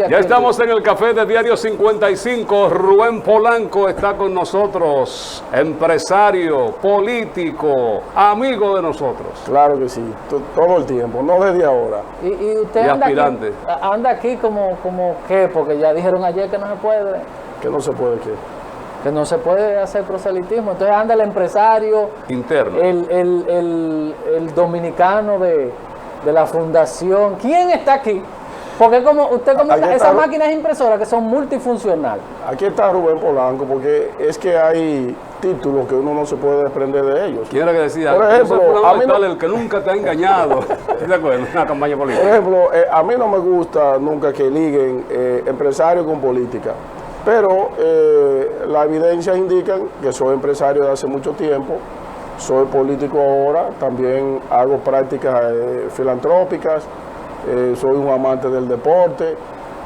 Ya estamos en el café de Diario 55. Rubén Polanco está con nosotros, empresario, político, amigo de nosotros. Claro que sí, todo el tiempo, no desde ahora. Y usted Y anda aspirante. anda aquí como ¿qué? Porque ya dijeron ayer que no se puede. Que no se puede qué. Que no se puede hacer proselitismo. Entonces anda el empresario Interno. el dominicano de la fundación. ¿Quién está aquí? Porque como usted comenta, esas máquinas impresoras que son multifuncionales. Aquí está Rubén Polanco, porque es que hay títulos que uno no se puede desprender de ellos. ¿Quién era que decía? Por ejemplo, a mí no... el que nunca te ha engañado. ¿De acuerdo? Una campaña política. Por ejemplo, a mí no me gusta nunca que liguen empresario con política. Pero las evidencias indican que soy empresario de hace mucho tiempo, soy político ahora, también hago prácticas filantrópicas, soy un amante del deporte,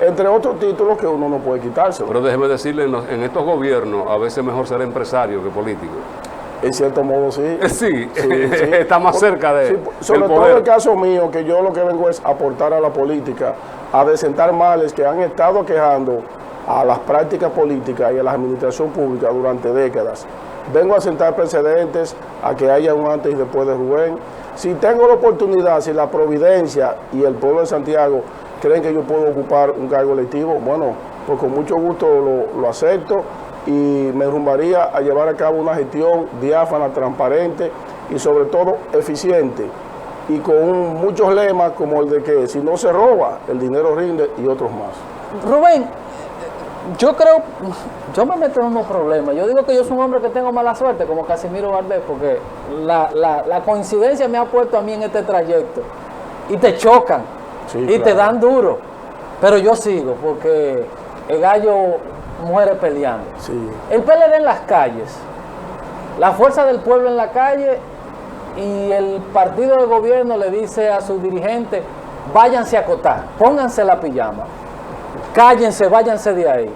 entre otros títulos que uno no puede quitarse. Pero déjeme decirle, en estos gobiernos a veces es mejor ser empresario que político. En cierto modo sí. Sí, está más cerca de sobre todo en el caso mío, que yo lo que vengo es aportar a la política, a desentar males que han estado quejando a las prácticas políticas y a la administración pública durante décadas. Vengo a sentar precedentes, a que haya un antes y después de Rubén. Si tengo la oportunidad, si la providencia y el pueblo de Santiago creen que yo puedo ocupar un cargo electivo, bueno, pues con mucho gusto lo acepto y me rumbaría a llevar a cabo una gestión diáfana, transparente y sobre todo eficiente. Y con muchos lemas como el de que si no se roba, el dinero rinde y otros más. Rubén, yo me meto en unos problemas. Yo digo que yo soy un hombre que tengo mala suerte, como Casimiro Valdés, porque la coincidencia me ha puesto a mí en este trayecto. Y te chocan, sí, y claro, te dan duro. Pero yo sigo, porque el gallo muere peleando. Sí. El PLD en las calles, la fuerza del pueblo en la calle, y el partido de gobierno le dice a sus dirigentes, váyanse a acotar, pónganse la pijama. Cállense, váyanse de ahí.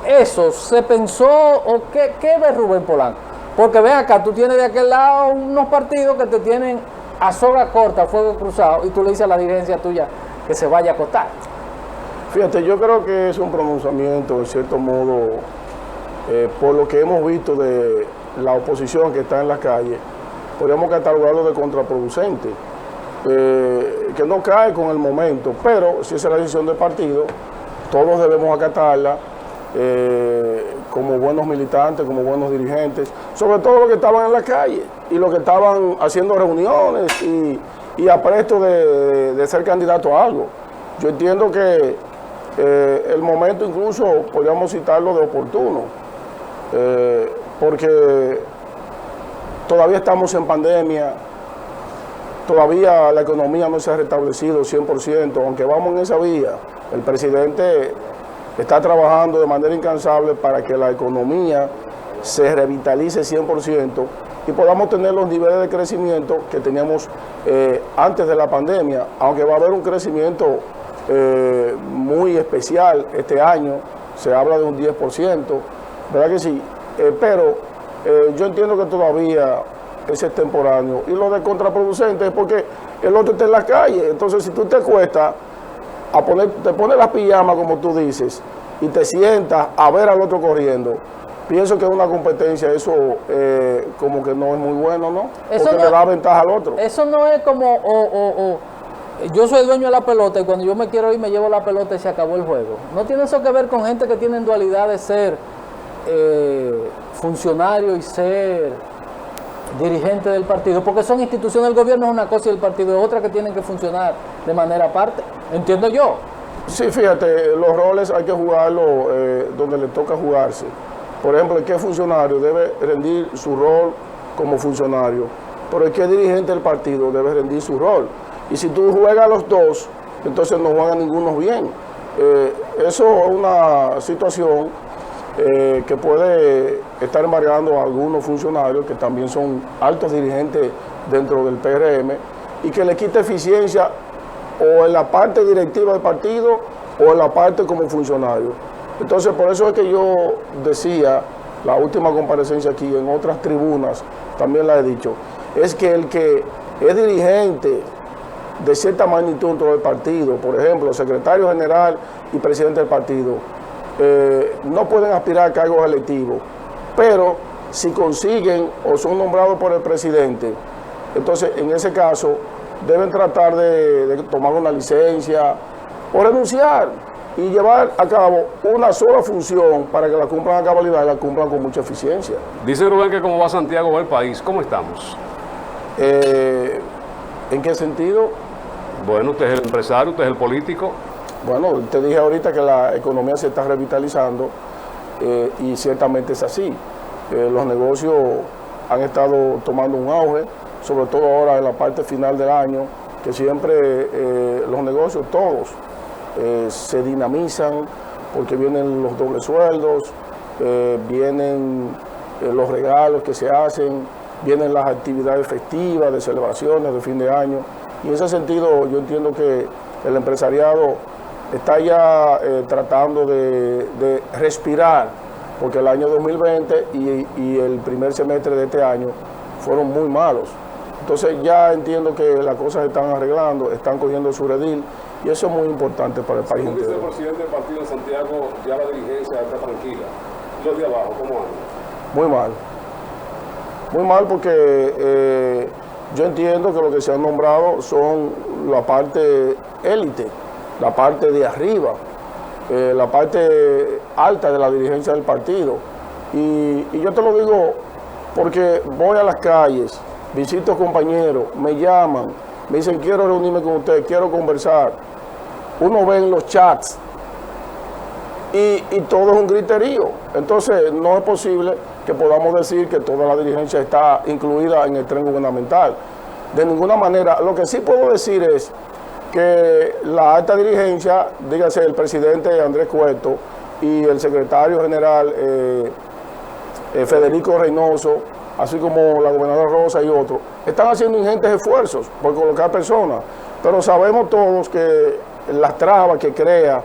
¿Eso se pensó o qué ve Rubén Polanco? Porque ve acá, tú tienes de aquel lado unos partidos que te tienen a soga corta, fuego cruzado, y tú le dices a la dirigencia tuya que se vaya a acotar. Fíjate, yo creo que es un pronunciamiento, en cierto modo, por lo que hemos visto de la oposición que está en la calle, podríamos catalogarlo de contraproducente. Que no cae con el momento, pero si esa es la decisión del partido, todos debemos acatarla como buenos militantes, como buenos dirigentes, sobre todo los que estaban en la calle y los que estaban haciendo reuniones y apresto de ser candidato a algo. Yo entiendo que el momento incluso podríamos citarlo de oportuno, porque todavía estamos en pandemia. Todavía la economía no se ha restablecido 100%, aunque vamos en esa vía. El presidente está trabajando de manera incansable para que la economía se revitalice 100% y podamos tener los niveles de crecimiento que teníamos antes de la pandemia, aunque va a haber un crecimiento muy especial este año, se habla de un 10%, ¿verdad que sí? Pero yo entiendo que todavía ese es temporáneo, y lo de contraproducente es porque el otro está en la calle. Entonces, si tú te cuestas te pones las pijamas, como tú dices, y te sientas a ver al otro corriendo, pienso que es una competencia, eso como que no es muy bueno, ¿no? Eso porque no, le da ventaja al otro. Eso no es como, yo soy el dueño de la pelota y cuando yo me quiero ir me llevo la pelota y se acabó el juego. No tiene eso que ver con gente que tiene dualidad de ser funcionario y ser dirigente del partido, porque son instituciones del gobierno, es una cosa y el partido es otra, que tienen que funcionar de manera aparte, entiendo yo. Sí, fíjate, los roles hay que jugarlos donde le toca jugarse. Por ejemplo, el que es funcionario debe rendir su rol como funcionario, pero el que es dirigente del partido debe rendir su rol. Y si tú juegas los dos, entonces no juegan ninguno bien. Eso es una situación que puede estar embargando a algunos funcionarios que también son altos dirigentes dentro del PRM y que le quita eficiencia o en la parte directiva del partido o en la parte como funcionario. Entonces, por eso es que yo decía, la última comparecencia aquí, en otras tribunas, también la he dicho, es que el que es dirigente de cierta magnitud dentro del partido, por ejemplo, secretario general y presidente del partido, no pueden aspirar a cargos electivos, pero si consiguen o son nombrados por el presidente, entonces en ese caso deben tratar de tomar una licencia o renunciar y llevar a cabo una sola función para que la cumplan a cabalidad y la cumplan con mucha eficiencia. Dice Rubén que cómo va Santiago, va el país. ¿Cómo estamos? ¿En qué sentido? Bueno, usted es el empresario, usted es el político. Bueno, te dije ahorita que la economía se está revitalizando y ciertamente es así. Los negocios han estado tomando un auge, sobre todo ahora en la parte final del año, que siempre los negocios todos se dinamizan porque vienen los dobles sueldos, vienen los regalos que se hacen, vienen las actividades festivas, de celebraciones de fin de año. Y en ese sentido yo entiendo que el empresariado está ya tratando de respirar, porque el año 2020 y el primer semestre de este año fueron muy malos. Entonces ya entiendo que las cosas se están arreglando, están cogiendo su redil, y eso es muy importante para el país Según dice el entero. presidente del partido en Santiago, ya la dirigencia está tranquila. Los de abajo, ¿cómo andan? Muy mal. Muy mal porque yo entiendo que lo que se han nombrado son la parte élite, la parte de arriba, la parte alta de la dirigencia del partido. Y yo te lo digo porque voy a las calles, visito compañeros, me llaman, me dicen quiero reunirme con usted, quiero conversar. Uno ve en los chats y todo es un griterío. Entonces no es posible que podamos decir que toda la dirigencia está incluida en el tren gubernamental. De ninguna manera. Lo que sí puedo decir es que la alta dirigencia, dígase el presidente Andrés Cueto y el secretario general Federico Reynoso, así como la gobernadora Rosa y otros, están haciendo ingentes esfuerzos por colocar personas, pero sabemos todos que las trabas que crea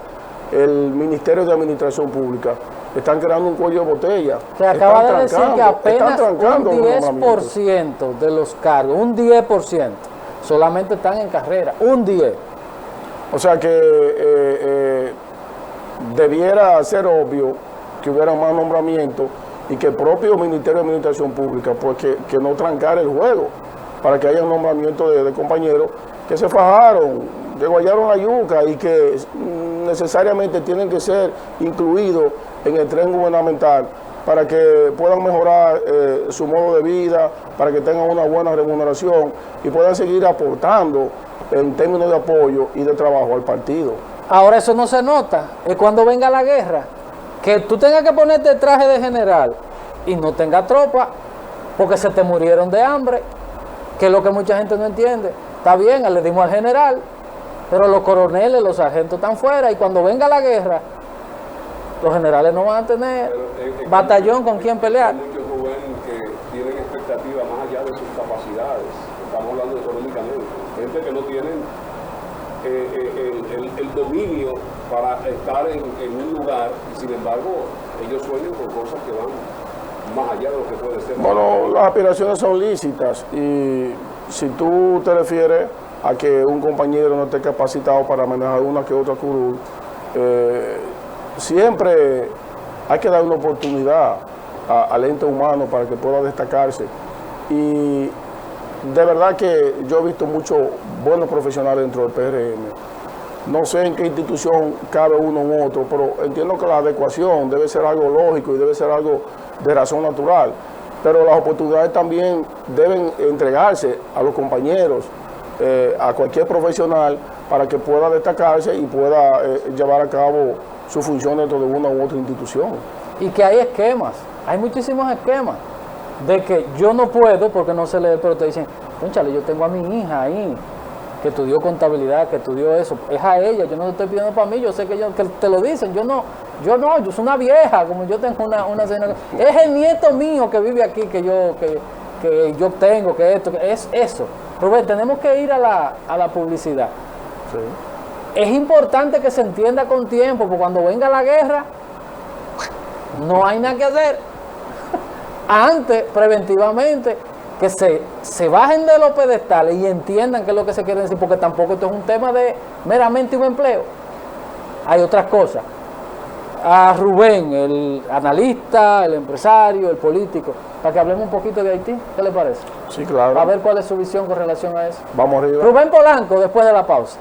el Ministerio de Administración Pública están creando un cuello de botella. Se acaba de decir que apenas están trancando un los nombramientos. 10% de los cargos, un 10%, solamente están en carrera, un 10%. O sea que debiera ser obvio que hubiera más nombramientos y que el propio Ministerio de Administración Pública, pues que no trancara el juego, para que haya un nombramiento de compañeros que se fajaron, que guayaron la yuca y que necesariamente tienen que ser incluidos en el tren gubernamental para que puedan mejorar su modo de vida, para que tengan una buena remuneración y puedan seguir aportando en términos de apoyo y de trabajo al partido. Ahora eso no se nota, es cuando venga la guerra, que tú tengas que ponerte traje de general y no tengas tropa, porque se te murieron de hambre, que es lo que mucha gente no entiende. Está bien, le dimos al general, pero los coroneles, los sargentos están fuera, y cuando venga la guerra, los generales no van a tener batallón con quien pelear. Hay muchos jóvenes que tienen expectativas más allá de sus capacidades, estamos hablando económicamente, gente que no tienen el dominio para estar en un lugar, y sin embargo ellos sueñan con cosas que van más allá de lo que puede ser. Bueno, las aspiraciones son lícitas y si tú te refieres a que un compañero no esté capacitado para manejar una que otra curul, siempre hay que dar una oportunidad al ente humano para que pueda destacarse. Y de verdad que yo he visto muchos buenos profesionales dentro del PRM. No sé en qué institución cabe uno u otro, pero entiendo que la adecuación debe ser algo lógico y debe ser algo de razón natural. Pero las oportunidades también deben entregarse a los compañeros, a cualquier profesional, para que pueda destacarse y pueda llevar a cabo su función dentro de una u otra institución. Y que hay esquemas, hay muchísimos esquemas, de que yo no puedo porque no sé leer, pero te dicen, cónchale, yo tengo a mi hija ahí, que estudió contabilidad, que estudió eso, es a ella, yo no te estoy pidiendo para mí, yo sé que te lo dicen, yo soy una vieja, como yo tengo una señora, es el nieto mío que vive aquí, que yo tengo, que esto, que es eso. Rubén, tenemos que ir a la publicidad. Sí. Es importante que se entienda con tiempo, porque cuando venga la guerra, no hay nada que hacer. Antes, preventivamente, que se bajen de los pedestales y entiendan qué es lo que se quiere decir, porque tampoco esto es un tema de meramente un empleo. Hay otras cosas. A Rubén, el analista, el empresario, el político, para que hablemos un poquito de Haití, ¿qué le parece? Sí, claro. A ver cuál es su visión con relación a eso. Vamos arriba. Rubén Polanco, después de la pausa.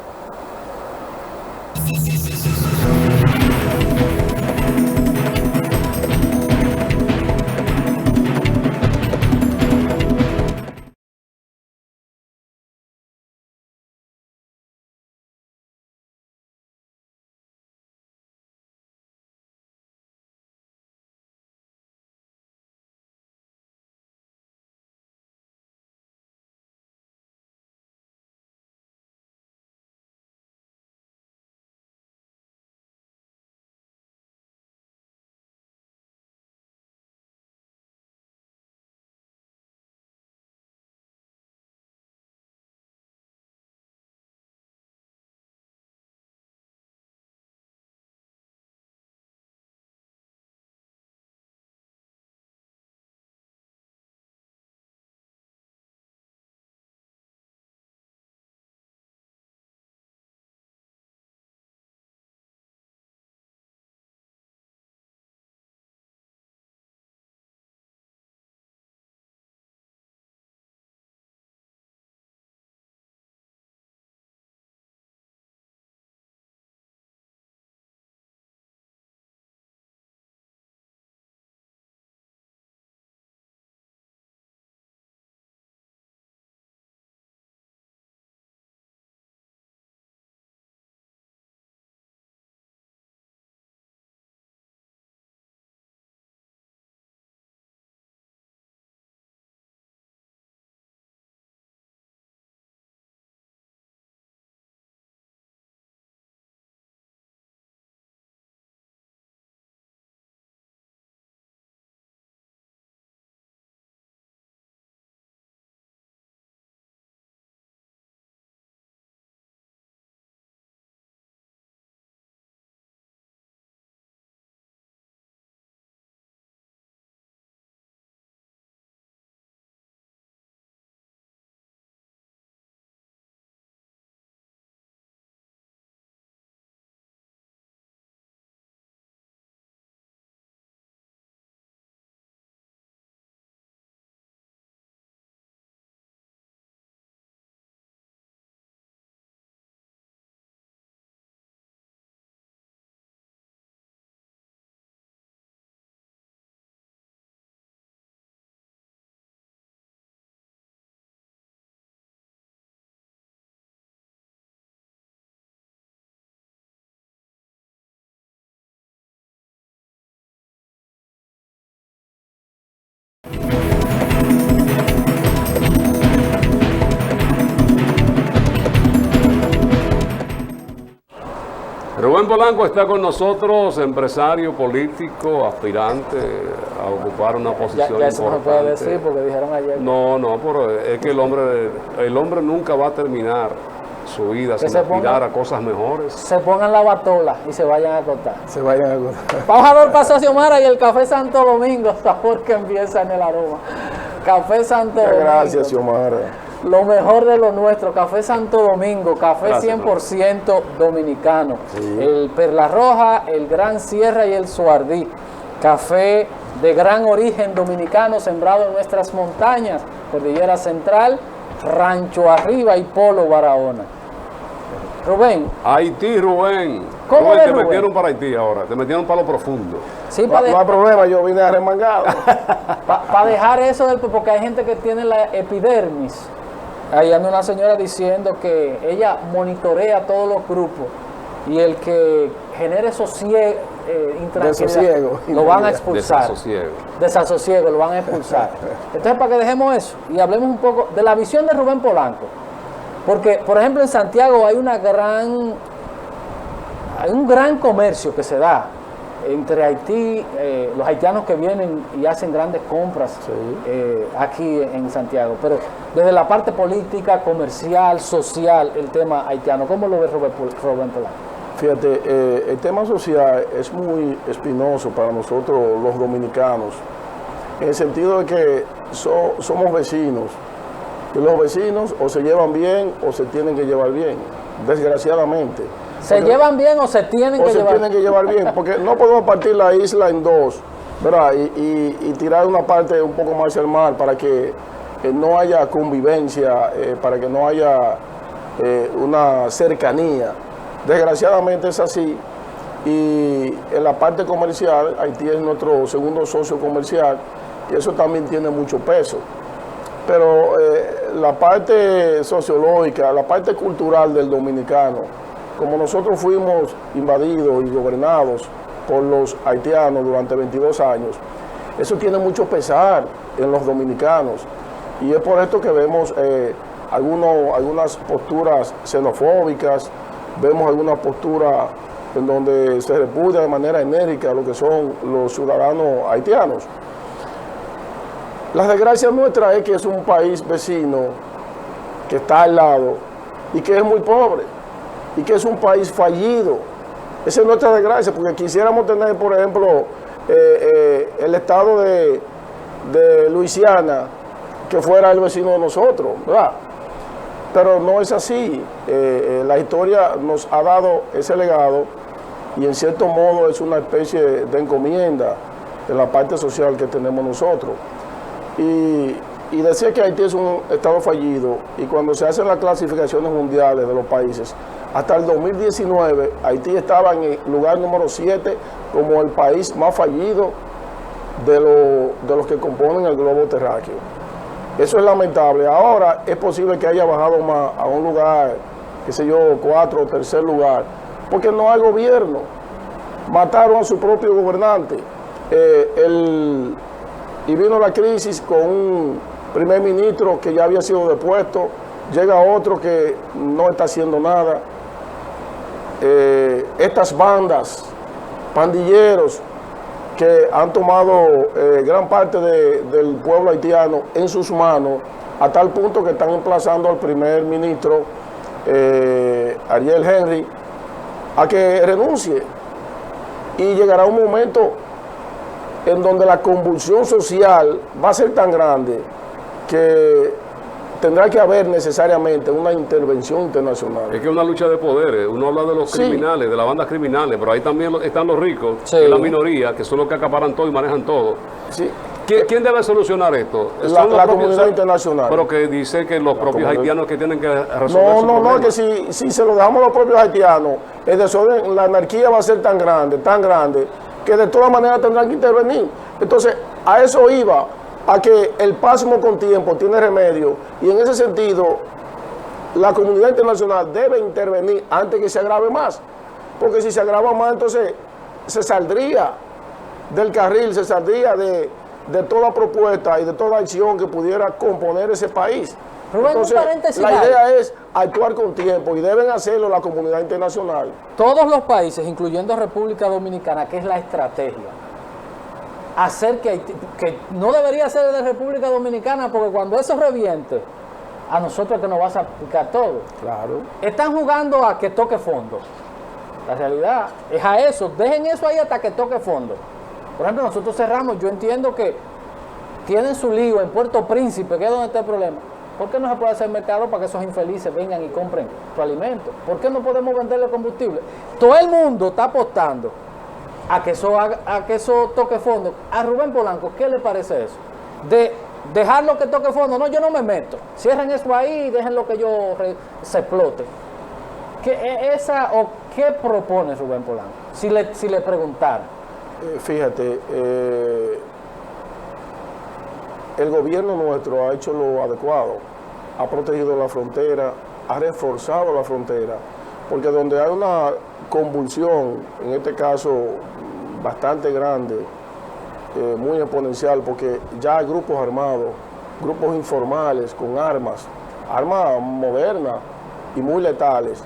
Rubén Polanco está con nosotros, empresario, político, aspirante a ocupar una posición Ya eso no se importante. puede decir porque dijeron ayer. No, pero es que el hombre nunca va a terminar su vida sin se aspirar ponga- a cosas mejores. Se pongan la batola y se vayan a acostar. Se vayan a acordar. Vamos a ver Paso Xiomara y el Café Santo Domingo, sabor que empieza en el aroma. Café Santo Muchas Domingo. gracias, Xiomara. Lo mejor de lo nuestro, Café Santo Domingo, café Gracias, 100% dominicano. Sí. El Perla Roja, el Gran Sierra y el Suardí. Café de gran origen dominicano, sembrado en nuestras montañas, Cordillera Central, Rancho Arriba y Polo Barahona. Rubén, Haití, Rubén. ¿Cómo Rubén, de te Rubén? metieron para Haití ahora, te metieron para lo profundo. sí, No, no hay problema, yo vine arremangado. para dejar eso, porque hay gente que tiene la epidermis. Ahí anda una señora diciendo que ella monitorea todos los grupos y el que genere Desasosiego. lo van a expulsar. Desasosiego. Desasosiego, lo van a expulsar. Entonces, para que dejemos eso y hablemos un poco de la visión de Rubén Polanco. Porque, por ejemplo, en Santiago hay un gran comercio que se da entre Haití, los haitianos que vienen y hacen grandes compras aquí en Santiago. Pero desde la parte política, comercial, social, el tema haitiano, ¿cómo lo ve Rubén Polanco? Fíjate, el tema social es muy espinoso para nosotros los dominicanos, en el sentido de que somos vecinos, y los vecinos o se llevan bien o se tienen que llevar bien, desgraciadamente. ¿Se llevan bien o se tienen que llevar bien? Tienen que llevar bien, porque no podemos partir la isla en dos, ¿verdad? Y tirar una parte un poco más al mar para que no haya convivencia, para que no haya una cercanía. Desgraciadamente es así. Y en la parte comercial, Haití es nuestro segundo socio comercial y eso también tiene mucho peso. Pero la parte sociológica, la parte cultural del dominicano, como nosotros fuimos invadidos y gobernados por los haitianos durante 22 años, eso tiene mucho pesar en los dominicanos. Y es por esto que vemos algunas posturas xenofóbicas, vemos algunas posturas en donde se repudia de manera enérgica lo que son los ciudadanos haitianos. La desgracia nuestra es que es un país vecino que está al lado y que es muy pobre y que es un país fallido. Esa es nuestra desgracia, porque quisiéramos tener, por ejemplo, el estado de Luisiana, que fuera el vecino de nosotros, ¿verdad? Pero no es así. La historia nos ha dado ese legado y en cierto modo es una especie de encomienda de la parte social que tenemos nosotros. Y decía que Haití es un estado fallido, y cuando se hacen las clasificaciones mundiales de los países, hasta el 2019 Haití estaba en el lugar número 7 como el país más fallido de los que componen el globo terráqueo. Eso es lamentable. Ahora es posible que haya bajado más a un lugar, qué sé yo, 4 o tercer lugar, porque no hay gobierno. Mataron a su propio gobernante. Y vino la crisis con un primer ministro que ya había sido depuesto, llega otro que no está haciendo nada. Estas bandas, pandilleros, que han tomado gran parte del pueblo haitiano en sus manos, a tal punto que están emplazando al primer ministro Ariel Henry a que renuncie. Y llegará un momento en donde la convulsión social va a ser tan grande que tendrá que haber necesariamente una intervención internacional. Es que es una lucha de poderes. Uno habla de los criminales, de las bandas criminales, pero ahí también están los ricos, que es la minoría, que son los que acaparan todo y manejan todo. Sí. ¿Quién debe solucionar esto? La comunidad internacional. Pero que dice que los propios haitianos que tienen que resolver No, que si se lo dejamos a los propios haitianos, el desorden, la anarquía va a ser tan grande, que de todas maneras tendrán que intervenir. Entonces, a eso iba, a que el pasmo con tiempo tiene remedio, y en ese sentido, la comunidad internacional debe intervenir antes que se agrave más, porque si se agrava más, entonces se saldría del carril, se saldría de toda propuesta y de toda acción que pudiera componer ese país. Rubén, entonces, la idea es actuar con tiempo y deben hacerlo la comunidad internacional. Todos los países, incluyendo República Dominicana, que es la estrategia, hacer que no debería ser de República Dominicana, porque cuando eso reviente, a nosotros que nos vas a picar todo. Claro. Están jugando a que toque fondo. La realidad es a eso. Dejen eso ahí hasta que toque fondo. Por ejemplo, nosotros cerramos. Yo entiendo que tienen su lío en Puerto Príncipe, que es donde está el problema. ¿Por qué no se puede hacer mercado para que esos infelices vengan y compren su alimento? ¿Por qué no podemos venderle combustible? Todo el mundo está apostando a que eso toque fondo. A Rubén Polanco, ¿qué le parece eso? De dejarlo que toque fondo. No, yo no me meto. Cierren eso ahí y déjenlo que se explote. ¿Qué propone Rubén Polanco? Si le preguntara. Fíjate, el gobierno nuestro ha hecho lo adecuado, ha protegido la frontera, ha reforzado la frontera, porque donde hay una convulsión, en este caso bastante grande, muy exponencial, porque ya hay grupos armados, grupos informales con armas modernas y muy letales.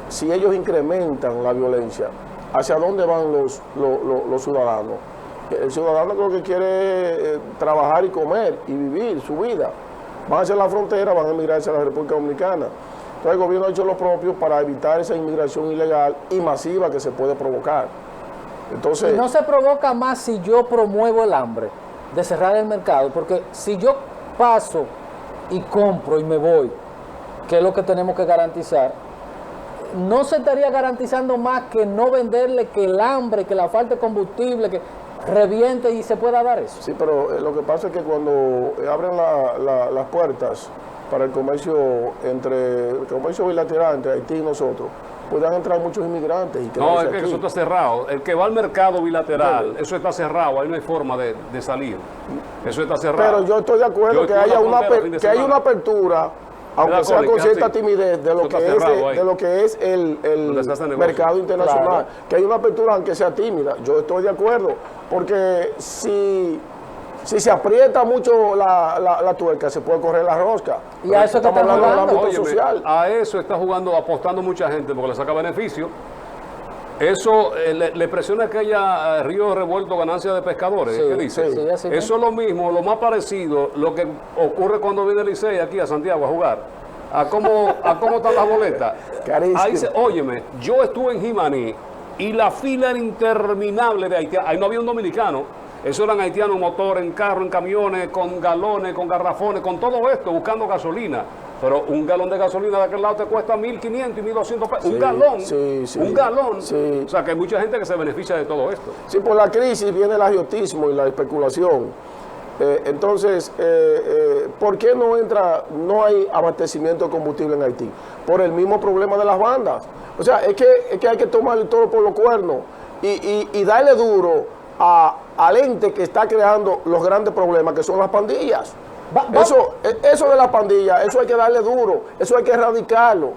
Si ellos incrementan la violencia, ¿hacia dónde van los ciudadanos? El ciudadano lo que quiere es trabajar y comer y vivir su vida. Van hacia la frontera, van a emigrar hacia la República Dominicana. Entonces el gobierno ha hecho lo propio para evitar esa inmigración ilegal y masiva que se puede provocar. Entonces, Y no se provoca más si yo promuevo el hambre de cerrar el mercado, porque si yo paso y compro y me voy, que es lo que tenemos que garantizar, no se estaría garantizando más que no venderle, que el hambre, que la falta de combustible, que reviente y se pueda dar eso. sí, pero lo que pasa es que cuando abren las puertas para el comercio bilateral entre Haití y nosotros, puedan entrar muchos inmigrantes y No, quedarse es que aquí. eso está cerrado. El que va al mercado bilateral, eso está cerrado, ahí no hay forma de salir. Eso está cerrado. Pero yo estoy de acuerdo Yo que estuve haya en la frontera fin de que haya semana. una apertura, aunque ¿Verdad, sea Connie? con Que cierta así. timidez, Eso está cerrado ahí. de lo que es el Donde se hace negocio. mercado internacional. Claro. Que hay una apertura aunque sea tímida. Yo estoy de acuerdo, porque si se aprieta mucho la tuerca, se puede correr la rosca. Y a eso que estamos estamos hablando del hablando. ámbito Óyeme, social. a eso está jugando, apostando mucha gente porque le saca beneficio. Eso le presiona aquella río revuelto ganancia de pescadores. Sí, ¿Qué dice? sí, así Eso es lo mismo, lo más parecido, lo que ocurre cuando viene el Licey aquí a Santiago a jugar. A cómo están las boletas. Carísimo. Ahí óyeme, yo estuve en Jimaní y la fila era interminable de haitianos. Ahí no había un dominicano. Eso eran haitianos, motor, en carro, en camiones, con galones, con garrafones, con todo esto, buscando gasolina. Pero un galón de gasolina de aquel lado te cuesta 1.500 y 1.200 pesos. Un galón. sí, sí. Un galón. Sí. O sea que hay mucha gente que se beneficia de todo esto. Sí, por la crisis viene el agiotismo y la especulación. Entonces, ¿por qué no hay abastecimiento de combustible en Haití? Por el mismo problema de las bandas. O sea, es que hay que tomar el toro por los cuernos y darle duro al ente que está creando los grandes problemas, que son las pandillas. Eso de las pandillas, eso hay que darle duro, eso hay que erradicarlo.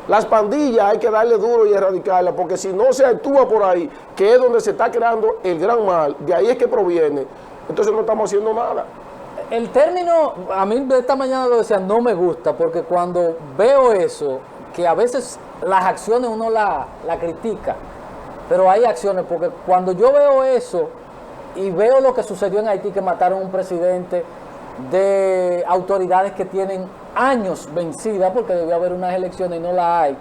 Las pandillas hay que darle duro y erradicarlas, porque si no se actúa por ahí, que es donde se está creando el gran mal, de ahí es que proviene, entonces no estamos haciendo nada. El término, a mí de esta mañana lo decía, no me gusta, porque cuando veo eso, que a veces las acciones uno la critica, pero hay acciones, porque cuando yo veo eso y veo lo que sucedió en Haití, que mataron a un presidente, de autoridades que tienen años vencidas, porque debió haber unas elecciones y no la hay.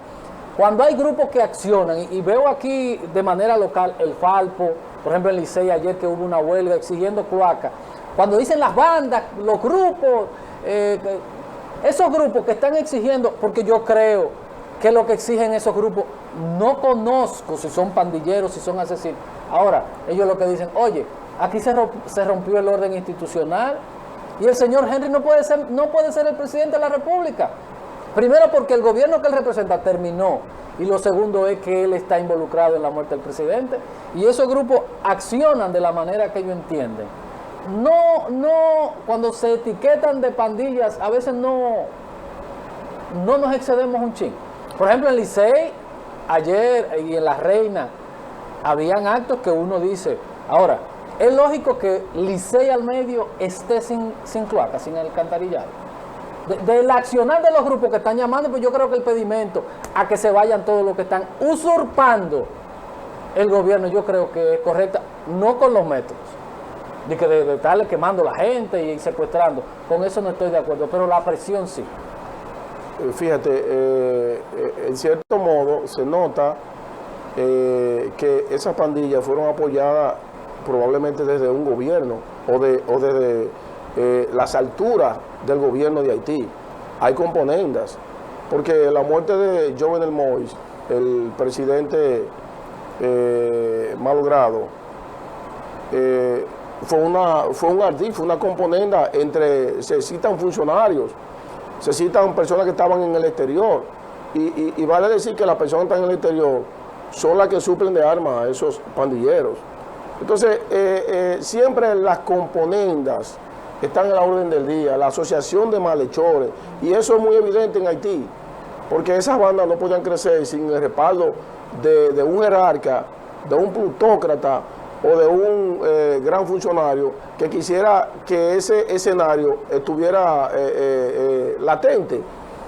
Cuando hay grupos que accionan, y veo aquí de manera local el Falpo, por ejemplo en Licey ayer que hubo una huelga exigiendo cloaca, cuando dicen las bandas, los grupos, esos grupos que están exigiendo, porque yo creo que lo que exigen esos grupos, no conozco si son pandilleros, si son asesinos. Ahora, ellos lo que dicen, oye, aquí se rompió el orden institucional, y el señor Henry no puede ser el presidente de la República. Primero porque el gobierno que él representa terminó, y lo segundo es que él está involucrado en la muerte del presidente, y esos grupos accionan de la manera que ellos entienden. Cuando se etiquetan de pandillas, a veces no nos excedemos un chin. Por ejemplo, en Licey, ayer y en La Reina, habían actos que uno dice, ahora, es lógico que Licey al medio esté sin cloaca, sin alcantarillado. Del accionar de los grupos que están llamando, pues yo creo que el pedimento a que se vayan todos los que están usurpando el gobierno, yo creo que es correcta, no con los métodos, de estarle quemando a la gente y secuestrando, con eso no estoy de acuerdo, pero la presión sí. Fíjate, en cierto modo se nota que esas pandillas fueron apoyadas probablemente desde un gobierno o desde las alturas del gobierno de Haití. Hay componendas, porque la muerte de Jovenel Moïse, el presidente malogrado, fue un ardid, fue una componenda entre, se citan funcionarios, se citan personas que estaban en el exterior, y vale decir que las personas que están en el exterior son las que suplen de armas a esos pandilleros. Entonces, siempre las componendas están en la orden del día, la asociación de malhechores, y eso es muy evidente en Haití, porque esas bandas no podían crecer sin el respaldo de un jerarca, de un plutócrata o de un gran funcionario que quisiera que ese escenario estuviera latente,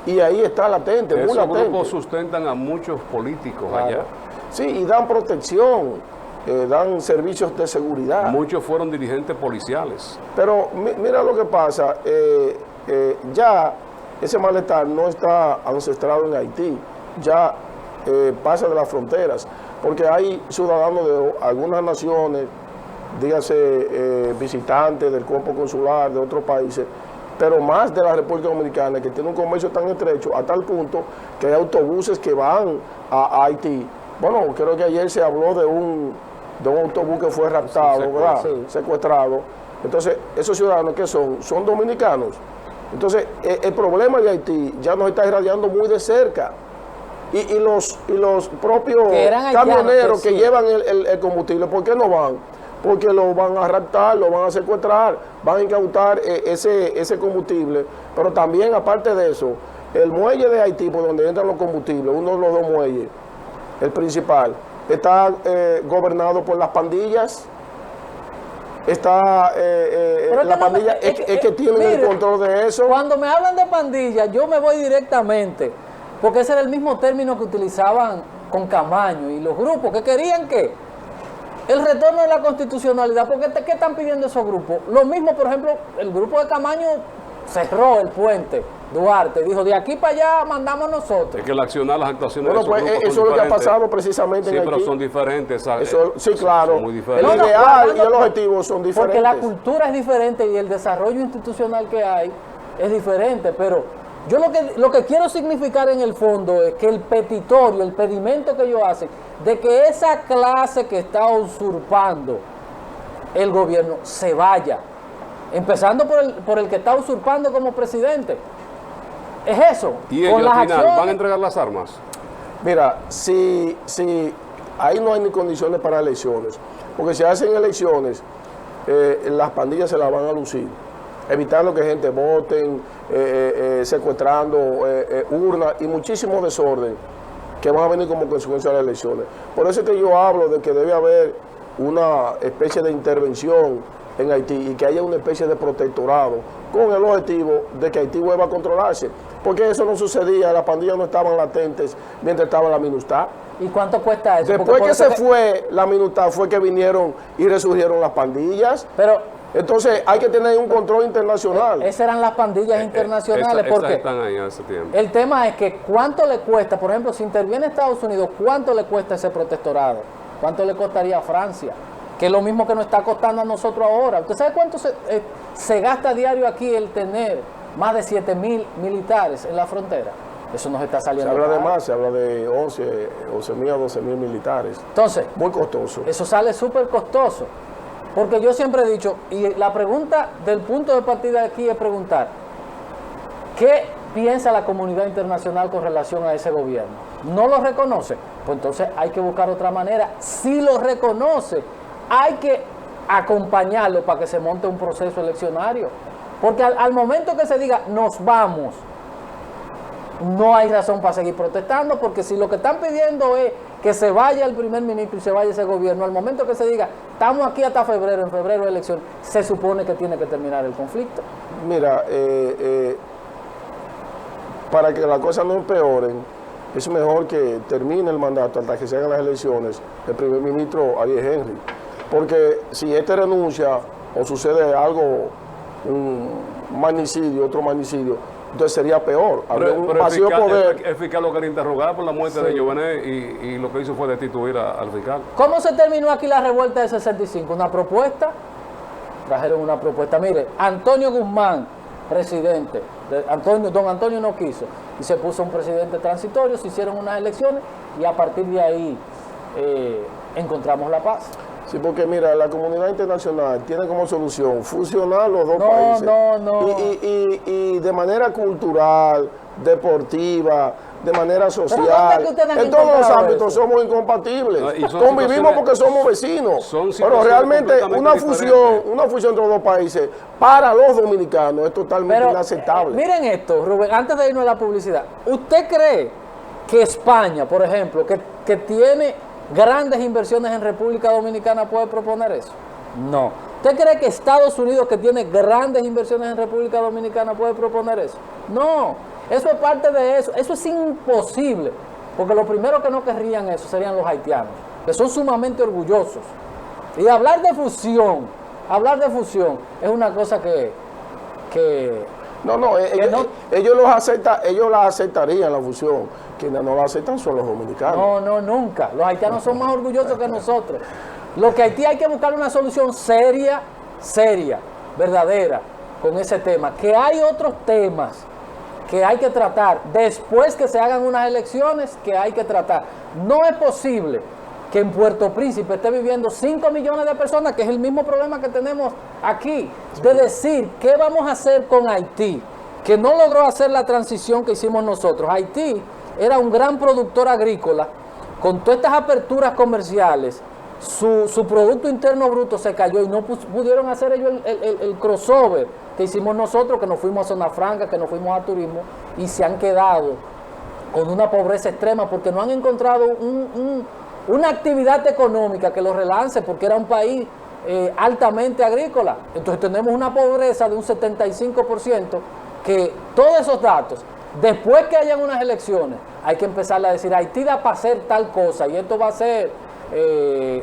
y ahí está latente, muy Esos latente. grupos sustentan a muchos políticos Claro. allá. Sí, y dan protección, dan servicios de seguridad. Muchos fueron dirigentes policiales. Pero mira lo que pasa, ya ese malestar no está ancestrado en Haití, ya pasa de las fronteras. porque hay ciudadanos de algunas naciones, dígase visitantes del cuerpo consular de otros países, pero más de la República Dominicana, que tiene un comercio tan estrecho a tal punto que hay autobuses que van a Haití. Bueno, creo que ayer se habló de un autobús que fue raptado, sí, ¿verdad? sí. Secuestrado. Entonces, esos ciudadanos que son dominicanos. Entonces, el problema de Haití ya nos está irradiando muy de cerca. Y los propios Que eran haitianos, camioneros que que sí. llevan el combustible, ¿por qué no van? Porque lo van a raptar, lo van a secuestrar, van a incautar ese combustible. Pero también, aparte de eso, el muelle de Haití, por donde entran los combustibles, uno de los dos muelles, el principal, está gobernado por las pandillas. Está Pero la que no me- pandilla, es que tienen el mire, control de eso. Cuando me hablan de pandilla, yo me voy directamente, porque ese era el mismo término que utilizaban con Camaño y los grupos que querían que el retorno de la constitucionalidad, porque ¿qué están pidiendo esos grupos? Lo mismo, por ejemplo, el grupo de Camaño cerró el puente Duarte, dijo, de aquí para allá mandamos nosotros. Es que el accionar, las actuaciones Bueno, de esos pues grupos eso son es lo que ha diferentes. pasado precisamente Sí, en pero Haití. son diferentes. ¿sabes? Eso, sí, claro. Son muy El diferentes. No, no, ideal guardando- y el objetivo son diferentes. Porque la cultura es diferente y el desarrollo institucional que hay es diferente, pero yo lo que quiero significar en el fondo es que el petitorio, el pedimento que ellos hacen, de que esa clase que está usurpando el gobierno se vaya, empezando por el que está usurpando como presidente. Es eso. Y ellos al final van a entregar las armas. Mira, si ahí no hay ni condiciones para elecciones, porque si hacen elecciones, las pandillas se las van a lucir, evitando que gente voten, secuestrando urnas y muchísimo desorden que van a venir como consecuencia de las elecciones. Por eso es que yo hablo de que debe haber una especie de intervención en Haití y que haya una especie de protectorado con el objetivo de que Haití vuelva a controlarse. Porque eso no sucedía, las pandillas no estaban latentes mientras estaba la MINUSTAH. ¿Y cuánto cuesta eso? Después Porque que por se eso fue la MINUSTAH fue que vinieron y resurgieron las pandillas. Pero Entonces hay que tener un control internacional. esas eran las pandillas internacionales, Esas porque están ahí hace tiempo. el tema es que cuánto le cuesta, por ejemplo, si interviene Estados Unidos, ¿cuánto le cuesta ese protectorado? ¿Cuánto le costaría a Francia? Que es lo mismo que nos está costando a nosotros ahora. ¿Usted sabe cuánto se gasta a diario aquí el tener más de 7,000 militares en la frontera? Eso nos está Se saliendo habla de caro. más, se habla de 11,000 a 12,000 militares. Entonces, Muy costoso. eso sale súper costoso. Porque yo siempre he dicho, y la pregunta del punto de partida aquí es preguntar, ¿qué piensa la comunidad internacional con relación a ese gobierno? ¿No lo reconoce? Pues entonces hay que buscar otra manera. Si lo reconoce, hay que acompañarlo para que se monte un proceso eleccionario. Porque al momento que se diga, nos vamos, no hay razón para seguir protestando, porque si lo que están pidiendo es que se vaya el primer ministro y se vaya ese gobierno, al momento que se diga, estamos aquí hasta febrero, en febrero de elección, se supone que tiene que terminar el conflicto. Mira, para que las cosas no empeoren, es mejor que termine el mandato hasta que se hagan las elecciones el primer ministro Ariel Henry. Porque si este renuncia o sucede algo, un magnicidio, otro magnicidio, entonces sería peor. Habría un vacío de poder. El fiscal lo quería interrogar por la muerte de Jovenet y lo que hizo fue destituir al fiscal. ¿Cómo se terminó aquí la revuelta del 65? ¿Una propuesta? Trajeron una propuesta. Mire, Antonio Guzmán, presidente, don Antonio no quiso y se puso un presidente transitorio, se hicieron unas elecciones y a partir de ahí encontramos la paz. Sí, porque mira, la comunidad internacional tiene como solución fusionar los dos No, países. no. Y de manera cultural, deportiva, de manera ¿dónde es social, que ustedes han en todos los encontrado ámbitos eso? somos incompatibles. No, y son Convivimos situaciones- porque somos vecinos. son Pero situaciones realmente completamente una fusión entre los dos países para los dominicanos es totalmente Pero inaceptable. miren esto, Rubén, antes de irnos a la publicidad, ¿usted cree que España, por ejemplo, que tiene grandes inversiones en República Dominicana, puede proponer eso? No. ¿Usted cree que Estados Unidos, que tiene grandes inversiones en República Dominicana, puede proponer eso? No. Eso es parte de eso. Eso es imposible. Porque los primeros que no querrían eso serían los haitianos, que son sumamente orgullosos. Y hablar de fusión es una cosa que No, ellos la aceptarían la fusión. Quienes no la aceptan son los dominicanos. No, nunca. Los haitianos son más orgullosos que nosotros. Lo que Haití hay que buscar una solución seria, verdadera, con ese tema. Que hay otros temas que hay que tratar después que se hagan unas elecciones que hay que tratar. No es posible que en Puerto Príncipe esté viviendo 5 millones de personas, que es el mismo problema que tenemos aquí, de decir, ¿qué vamos a hacer con Haití? Que no logró hacer la transición que hicimos nosotros. Haití era un gran productor agrícola, con todas estas aperturas comerciales, su Producto Interno Bruto se cayó y no pudieron hacer ellos el crossover que hicimos nosotros, que nos fuimos a Zona Franca, que nos fuimos a turismo, y se han quedado con una pobreza extrema porque no han encontrado una actividad económica que los relance, porque era un país altamente agrícola. Entonces tenemos una pobreza de un 75%, que todos esos datos, después que hayan unas elecciones, hay que empezar a decir, Haití da para hacer tal cosa, y esto va a ser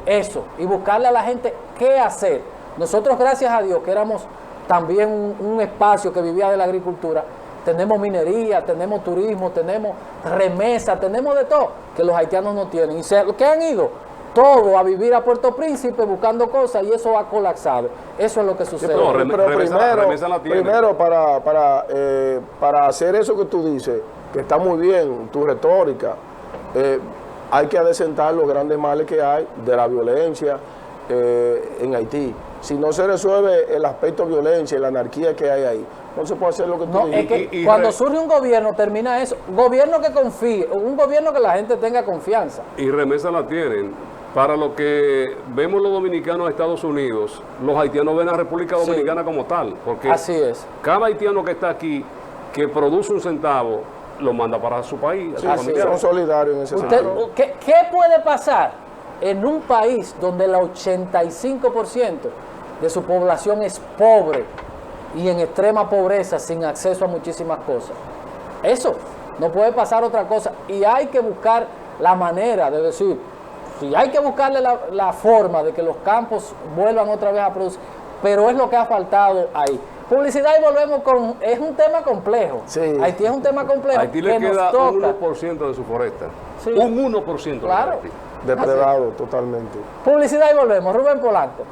eso, y buscarle a la gente qué hacer. Nosotros, gracias a Dios, que éramos también un espacio que vivía de la agricultura, tenemos minería, tenemos turismo, tenemos remesa, tenemos de todo, que los haitianos no tienen. Y que han ido todos a vivir a Puerto Príncipe buscando cosas, y eso ha colapsado. Eso es lo que sucede. Pero primero para hacer eso que tú dices, que está muy bien, tu retórica, hay que adecentar los grandes males que hay de la violencia en Haití. Si no se resuelve el aspecto de violencia y la anarquía que hay ahí, no se puede hacer lo que tú dices. Es que cuando surge un gobierno, termina eso. Gobierno que confíe, un gobierno que la gente tenga confianza. Y remesa la tienen. Para lo que vemos los dominicanos a Estados Unidos, los haitianos ven a República Dominicana como tal. Porque así es. Cada haitiano que está aquí, que produce un centavo, lo manda para su país. Son solidarios en ese sentido. ¿Qué puede pasar en un país donde el 85% de su población es pobre y en extrema pobreza, sin acceso a muchísimas cosas? Eso, no puede pasar otra cosa. Y hay que buscar la manera de decir, si hay que buscarle la forma de que los campos vuelvan otra vez a producir, pero es lo que ha faltado ahí. Publicidad, y volvemos con... Es un tema complejo. Sí. Haití es un tema complejo. Haití le queda un 1% de su foresta. Sí. Un 1% claro. De Haití. Depredado totalmente. Publicidad y volvemos. Rubén Polanco.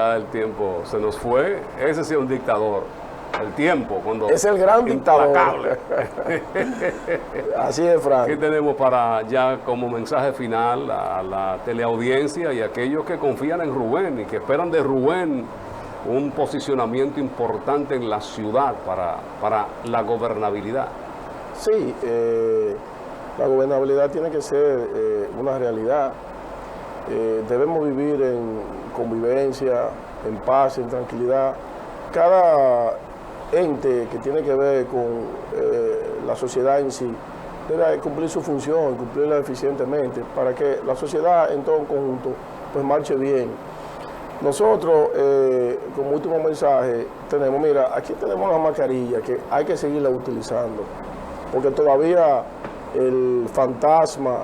ya el tiempo se nos fue. Ese sí es un dictador. El tiempo, cuando... Es el gran dictador. implacable. Así es, Frank. ¿Qué tenemos para ya como mensaje final a la teleaudiencia y a aquellos que confían en Rubén y que esperan de Rubén un posicionamiento importante en la ciudad para la gobernabilidad? Sí, la gobernabilidad tiene que ser una realidad. Debemos vivir en convivencia, en paz, en tranquilidad. Cada ente que tiene que ver con la sociedad en sí debe cumplir su función, cumplirla eficientemente para que la sociedad en todo conjunto pues marche bien. Nosotros, como último mensaje, tenemos, mira, aquí tenemos la mascarilla que hay que seguirla utilizando, porque todavía el fantasma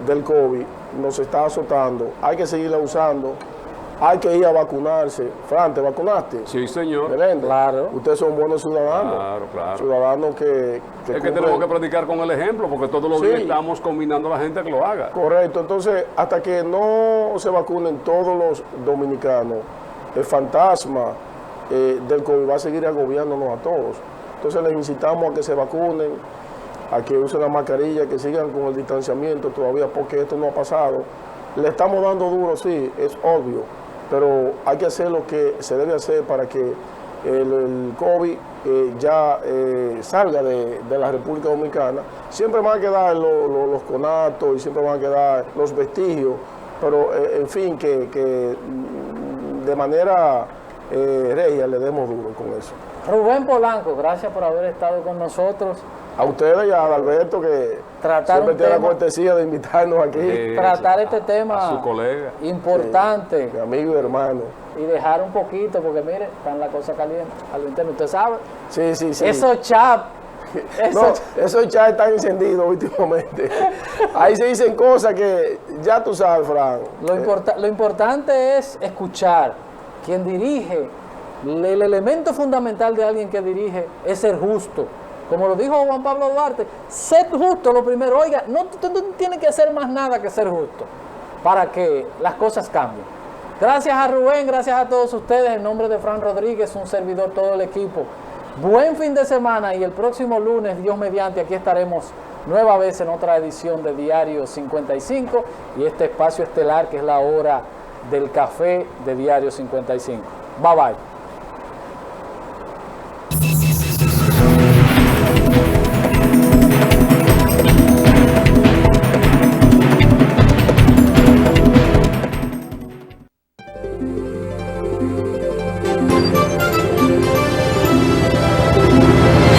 del COVID nos está azotando, hay que seguirla usando. Hay que ir a vacunarse. Fran, ¿te vacunaste? Sí, señor. Meléndez, Claro. ustedes son buenos ciudadanos. Claro, claro. Ciudadanos que Es que cumplen. tenemos que predicar con el ejemplo, porque todos los Sí. días estamos combinando a la gente a que lo haga. Correcto. Entonces, hasta que no se vacunen todos los dominicanos, el fantasma del COVID va a seguir agobiándonos a todos. Entonces, les incitamos a que se vacunen, a que usen la mascarilla, que sigan con el distanciamiento todavía, porque esto no ha pasado. Le estamos dando duro, sí, es obvio, pero hay que hacer lo que se debe hacer para que el COVID ya salga de la República Dominicana. Siempre van a quedar los conatos y siempre van a quedar los vestigios, pero en fin, que de manera regia le demos duro con eso. Rubén Polanco, gracias por haber estado con nosotros. A ustedes y a Alberto, que Tratar siempre un tiene la tema- cortesía de invitarnos aquí, Tratar este tema A su colega. importante mi amigo y hermano. y dejar un poquito, porque mire, están las cosas calientes a lo interno. Usted sabe, Sí, sí, sí. esos chats, No, esos chats están encendidos últimamente. Ahí se dicen cosas que ya tú sabes, Fran. lo importante es escuchar. Quien dirige, el elemento fundamental de alguien que dirige es ser justo. Como lo dijo Juan Pablo Duarte, ser justo lo primero. Oiga, no tiene que hacer más nada que ser justo para que las cosas cambien. Gracias a Rubén, gracias a todos ustedes. En nombre de Fran Rodríguez, un servidor, todo el equipo. Buen fin de semana y el próximo lunes, Dios mediante, aquí estaremos nueva vez en otra edición de Diario 55 y este espacio estelar que es la hora del café de Diario 55. Bye bye.